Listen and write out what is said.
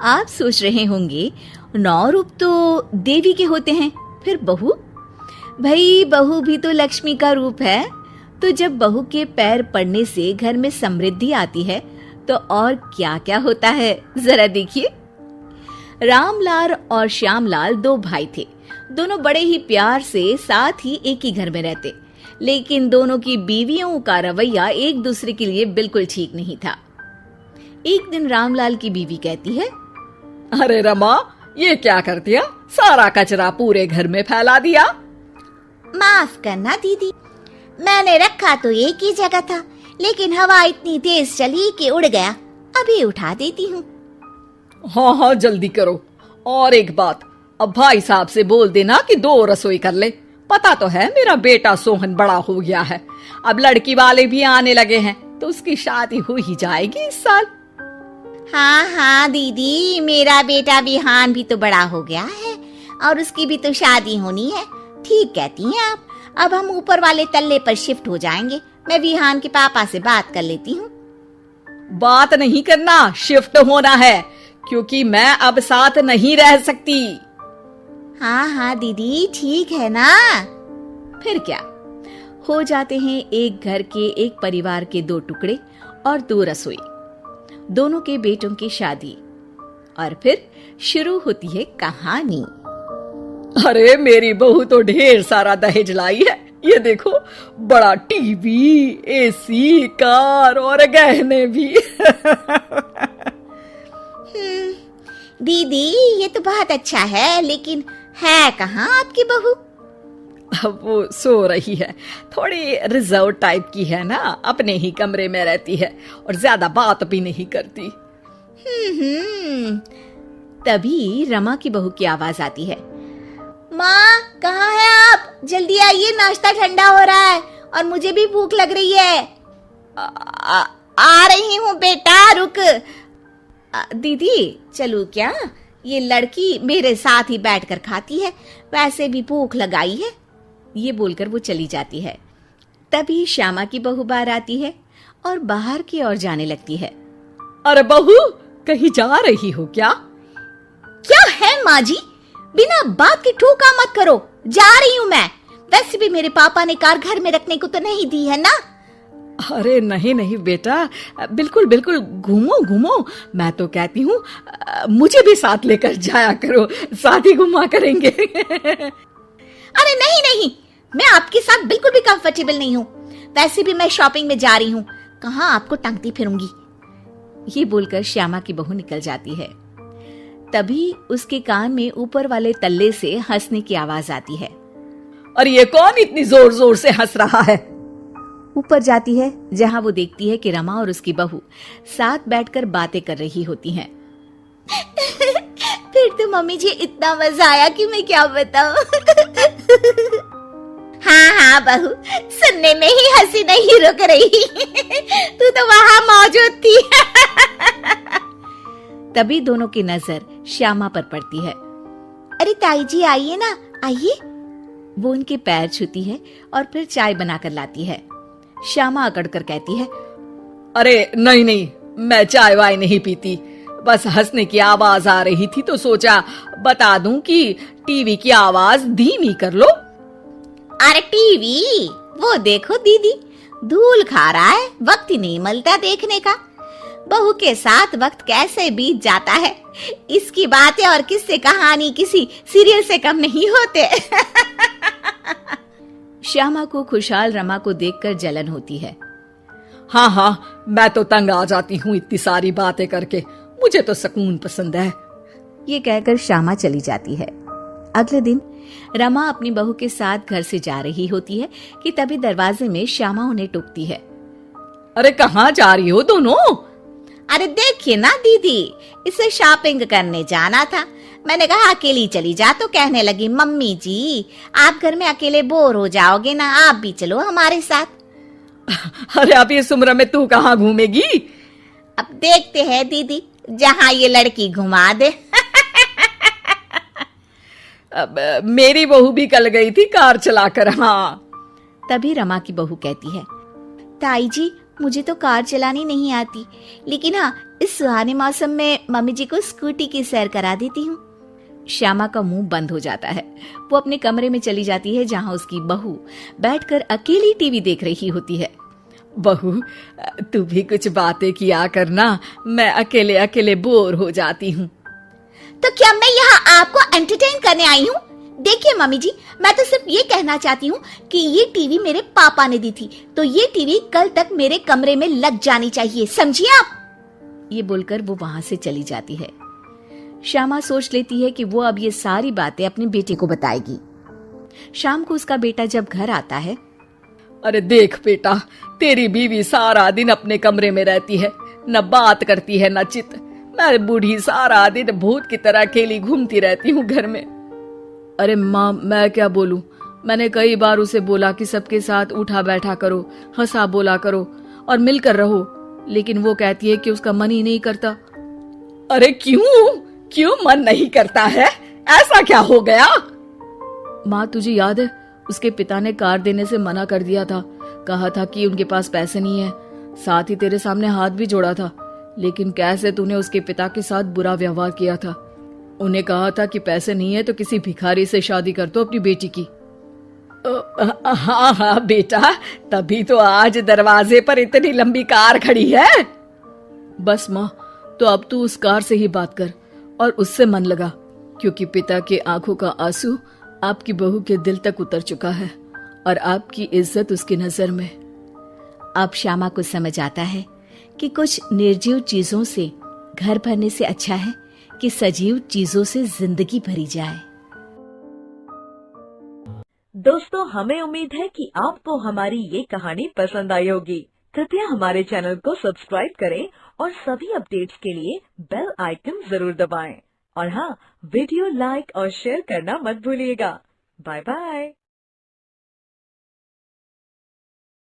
आप सोच रहे होंगे 9 रूप तो देवी के होते हैं, फिर बहू? भाई बहू भी तो लक्ष्मी का रूप है। तो जब बहू के पैर पड़ने से घर में समृद्धि आती है तो और क्या क्या होता है, जरा देखिए। रामलाल और श्यामलाल 2 भाई थे। दोनों बड़े ही प्यार से साथ ही एक ही घर में रहते, लेकिन दोनों की बीवियों का रवैया एक दूसरे के लिए बिल्कुल ठीक नहीं था। एक दिन रामलाल की बीवी कहती है, अरे रमा, ये क्या कर दिया? सारा कचरा पूरे घर में फैला दिया। माफ करना दीदी, मैंने रखा तो एक ही जगह था, लेकिन हवा इतनी तेज चली कि उड़ गया। अभी उठा देती हूँ। हाँ हाँ जल्दी करो। और एक बात, अब भाई साहब से बोल देना कि 2 रसोई कर ले। पता तो है मेरा बेटा सोहन बड़ा हो गया है, अब लड़की वाले भी आने लगे हैं, तो उसकी शादी हो ही जाएगी इस साल। हाँ हाँ दीदी, मेरा बेटा विहान भी तो बड़ा हो गया है और उसकी भी तो शादी होनी है। ठीक कहती हैं आप। अब हम ऊपर वाले तल्ले पर शिफ्ट हो जाएंगे। मैं विहान के पापा से बात कर लेती हूँ। बात नहीं करना, शिफ्ट होना है, क्योंकि मैं अब साथ नहीं रह सकती। हाँ हाँ दीदी, ठीक है ना। फिर क्या, हो जाते हैं एक घर के, एक परिवार के 2 टुकड़े और 2 रसोई, दोनों के बेटों की शादी। और फिर शुरू होती है कहानी। अरे मेरी बहू तो ढेर सारा दहेज लाई है। ये देखो, बड़ा टीवी, एसी, कार और गहने भी। दीदी ये तो बहुत अच्छा है, लेकिन है कहाँ आपकी बहू? अब वो सो रही है, थोड़ी रिजर्व टाइप की है ना, अपने ही कमरे में रहती है और ज्यादा बात भी नहीं करती। तभी रमा की बहू की आवाज आती है, माँ कहाँ है आप? जल्दी आइए, नाश्ता ठंडा हो रहा है और मुझे भी भूख लग रही है। आ रही हूँ बेटा, रुक। दीदी चलूं क्या? ये लड़की मेरे साथ ही बैठकर खाती है, वैसे भी भूख लगाई है। ये बोलकर वो चली जाती है। तभी श्यामा की बहू बाहर आती है और बाहर की ओर जाने लगती है। अरे बहू, कहीं जा रही हो क्या? क्या है माँ जी, बिना बात के ठोका मत करो। जा रही हूँ मैं। वैसे भी मेरे पापा ने कार घर में रखने को तो नहीं दी है ना। अरे नहीं नहीं बेटा, बिल्कुल बिल्कुल, घूमो घूमो। मैं तो कहती हूँ मुझे भी साथ लेकर जाया करो, साथ ही घुमा करेंगे। अरे नहीं नहीं, मैं आपके साथ बिल्कुल भी कंफर्टेबल नहीं हूँ। वैसे भी मैं शॉपिंग में जा रही हूँ, कहाँ आपको टांगती फिरूंगी। ये बोलकर श्यामा की बहू निकल जाती है। तभी उसके कान में ऊपर वाले तल्ले से हंसने की आवाज आती है। और ये कौन इतनी जोर जोर से हंस रहा है? ऊपर जाती है, जहां वो देखती है कि रमा और उसकी बहू साथ बैठकर बातें कर रही होती हैं। फिर तो मम्मी जी इतना मजा आया कि मैं क्या बताऊं। हाँ हाँ बहू, सुनने में ही हंसी नहीं रुक रही। तू तो वहां मौजूद थी। तभी दोनों की नजर श्यामा पर पड़ती है। अरे ताई जी आइए ना, आइए। वो उनके पैर छूती है और फिर चाय बनाकर लाती है। श्यामा अकड़कर कहती है, अरे नहीं नहीं, मैं चाय वाय नहीं पीती, बस हंसने की आवाज आ रही थी तो सोचा बता दूं कि टीवी की आवाज धीमी कर लो। अरे टीवी, वो देखो दीदी, धूल खा रहा है, वक्त ही नहीं मिलता देखने का। बहू के साथ वक्त कैसे बीत जाता है, इसकी बातें और किस्से कहानी किसी सीरियल से कम नहीं होते। श्यामा को खुशहाल रमा को देखकर जलन होती है। हाँ हाँ, मैं तो तंग आ जाती हूँ इतनी सारी बातें करके, मुझे तो सुकून पसंद है। ये कहकर श्यामा चली जाती है। अगले दिन रमा अपनी बहू के साथ घर से जा रही होती है कि तभी दरवाजे में श्यामा उन्हें टोकती है। अरे कहाँ जा रही हो दोनों? अरे देखिए ना दीदी, इसे शॉपिंग करने जाना था। मैंने कहा अकेली चली जा, तो कहने लगी मम्मी जी आप घर में अकेले बोर हो जाओगे ना, आप भी चलो हमारे साथ। अरे अब इस उम्र में तू कहाँ घूमेगी? अब देखते हैं दीदी, जहाँ ये लड़की घुमा दे। मेरी बहू भी कल गई थी कार चलाकर। हाँ। तभी रमा की बहू कहती है, ताई जी मुझे तो कार चलानी नहीं आती, लेकिन हाँ इस सुहाने मौसम में मम्मी जी को स्कूटी की सैर करा देती हूँ। श्यामा का मुंह बंद हो जाता है। वो अपने कमरे में चली जाती है जहाँ उसकी बहू बैठकर अकेली टीवी देख रही होती है। बहू, तू भी कुछ बातें किया करना, मैं अकेले अकेले बोर हो जाती हूँ। तो क्या मैं यहाँ आपको एंटरटेन करने आई हूँ? देखिए मम्मी जी, मैं तो सिर्फ ये कहना चाहती हूँ कि ये टीवी मेरे पापा ने दी थी, तो ये टीवी कल तक मेरे कमरे में लग जानी चाहिए, समझिए आप। ये बोलकर वो वहां से चली जाती है। श्यामा सोच लेती है कि वो अब ये सारी बातें अपने बेटे को बताएगी। शाम को उसका बेटा जब घर आता है। अरे देख बेटा, तेरी बीवी सारा दिन अपने कमरे में रहती है, न बात करती है न चित। मैं बूढ़ी सारा दिन भूत की तरह अकेली घूमती रहती हूँ घर में। अरे माँ, मैं क्या बोलूं? मैंने कई बार उसे बोला कि सबके साथ उठा बैठा करो, हंसा बोला करो और मिलकर रहो, लेकिन वो कहती है कि उसका मन ही नहीं करता। अरे क्यों मन नहीं करता है? ऐसा क्या हो गया? माँ, तुझे याद है उसके पिता ने कार देने से मना कर दिया था। कहा था कि उनके पास पैसे नहीं है, साथ ही तेरे सामने हाथ भी जोड़ा था, लेकिन कैसे तूने उसके पिता के साथ बुरा व्यवहार किया था। उन्हें कहा था कि पैसे नहीं है तो किसी भिखारी से शादी कर दो अपनी बेटी की। हाँ बेटा, तभी तो आज दरवाजे पर इतनी लंबी कार खड़ी है। बस माँ, तो अब तू उस कार से ही बात कर और उससे मन लगा, क्योंकि पिता के आंखों का आंसू आपकी बहू के दिल तक उतर चुका है और आपकी इज्जत उसकी नजर में। अब श्यामा को समझ आता है कि कुछ निर्जीव चीजों से घर भरने से अच्छा है कि सजीव चीजों से जिंदगी भरी जाए। दोस्तों, हमें उम्मीद है कि आपको हमारी ये कहानी पसंद आई होगी। कृपया हमारे चैनल को सब्सक्राइब करें और सभी अपडेट्स के लिए बेल आइकन जरूर दबाएं। और हाँ, वीडियो लाइक और शेयर करना मत भूलिएगा। Bye bye.